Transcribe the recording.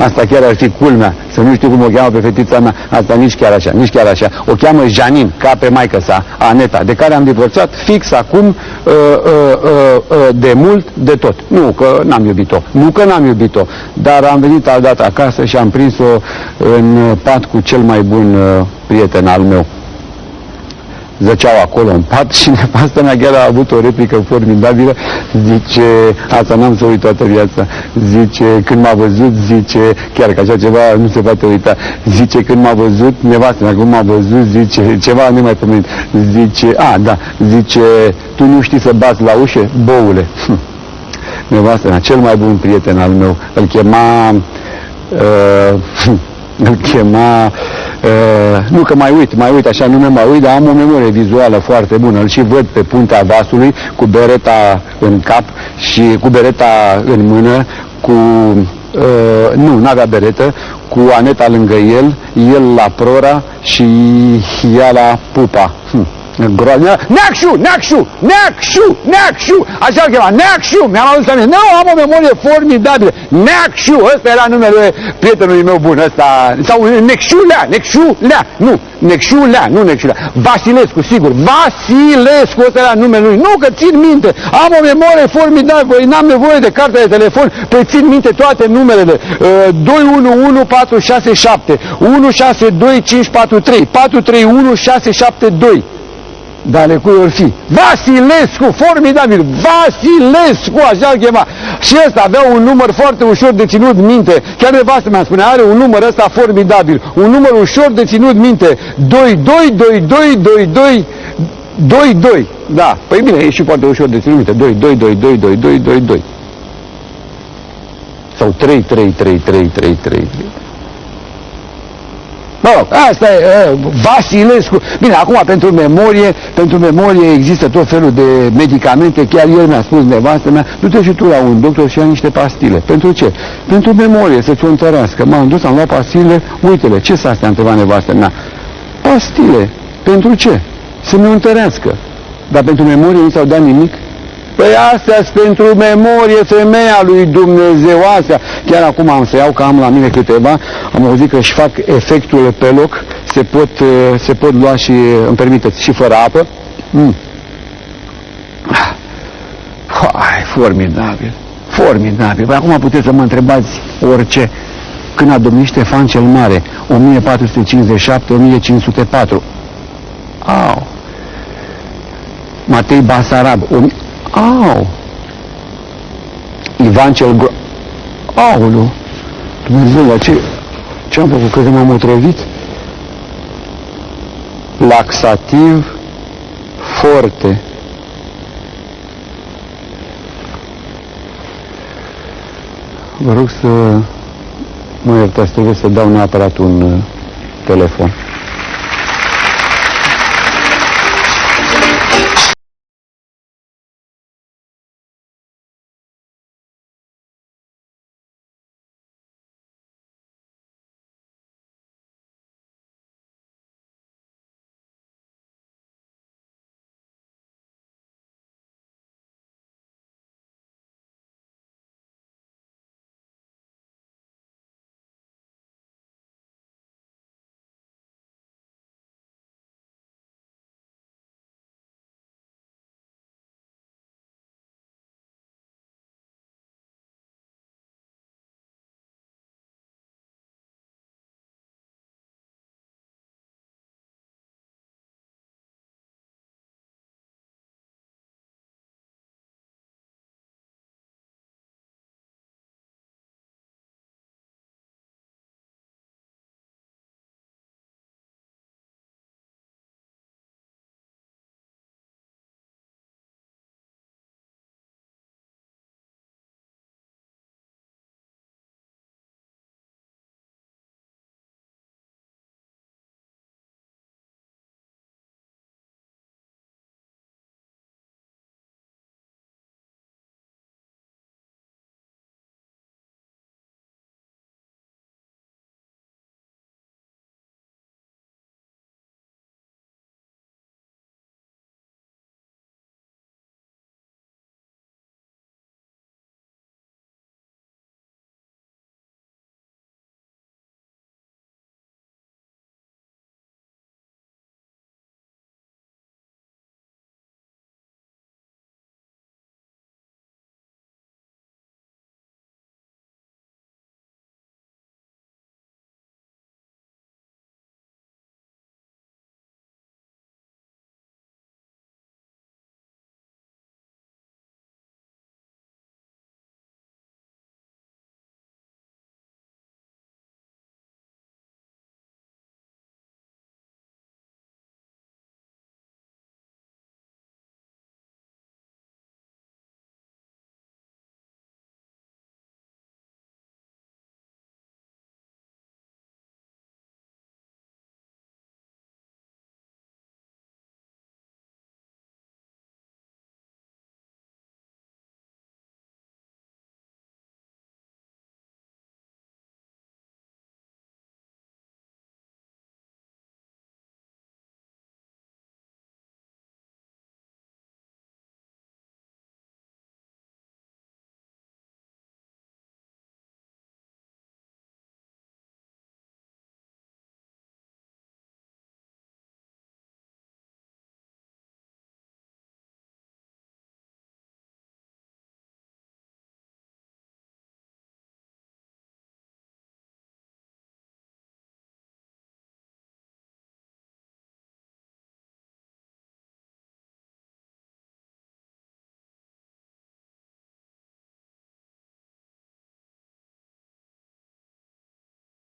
Asta chiar ar fi culmea, să nu știu cum o cheamă pe fetița mea, asta nici chiar așa, nici chiar așa. O cheamă Janin, ca pe maică sa, Aneta, de care am divorțat fix acum, de mult, de tot. Nu că n-am iubit-o, dar am venit aldată acasă și am prins-o în pat cu cel mai bun prieten al meu. Zăceau acolo în pat și nevastă mea chiar a avut o replică formidabilă, zice, asta n-am să uit toată viața, zice, când m-a văzut, zice, chiar că așa ceva nu se poate uita, zice, când m-a văzut, nevastă mea, când m-a văzut, zice, ceva nemaipomenit, zice, zice, tu nu știi să bați la ușă, boule. Nevastă mea, cel mai bun prieten al meu, îl chema, nu că mai uit, așa nume mai uit, dar am o memorie vizuală foarte bună. Îl și văd pe puntea vasului, cu bereta în cap și cu bereta în mână, nu, n-avea beretă, cu Aneta lângă el, el la prora și ea la pupa. Neacșu! Așa-l chema, Neacșu! Mi-am adus aminte. Nu, am o memorie formidabilă. Neacșu! Ăsta era numele prietenului meu bun, ăsta. Sau Necșulea. Nu, Necșulea. Vasilescu, sigur. Vasilescu, ăsta era numele lui. Nu, că țin minte. Am o memorie formidabilă. N-am nevoie de cartea de telefon. Păi țin minte toate numerele. 211467, 162543, 431672. Dar ale cui or fi? Vasilescu, formidabil, Vasilescu, așa-l chema. Și ăsta avea un număr foarte ușor de ținut minte. Chiar nevastă mea spune, are un număr ăsta formidabil, un număr ușor de ținut minte. 22. Da, păi bine, e și foarte ușor de ținut minte. 22. Sau 3. Mă rog, asta e Vasilescu. Bine, acum pentru memorie există tot felul de medicamente. Chiar el mi-a spus, nevastă mea, du-te și tu la un doctor și ia niște pastile. Pentru ce? Pentru memorie, să-ți o întărească. M-am dus, am luat pastile, uite-le, ce s-a astea, a întrebat nevastă mea. Pastile. Pentru ce? Să mi-o întărească. Dar pentru memorie nu s-au dat nimic? Păi astea-s pentru memorie, femeia lui Dumnezeu, astea. Chiar acum am să iau, că am la mine câteva, am auzit că își fac efectul pe loc, se pot lua și, îmi permiteți, și fără apă. Formidabil. Păi acum puteți să mă întrebați orice. Când a domnit Ștefan cel Mare, 1457-1504. Matei Basarab, Ivan cel Gro... Aoleu! Dumnezeu, ce am făcut? Că m-am otrăvit? Laxativ forte. Vă rog să mă iertați, trebuie să dau neapărat un telefon.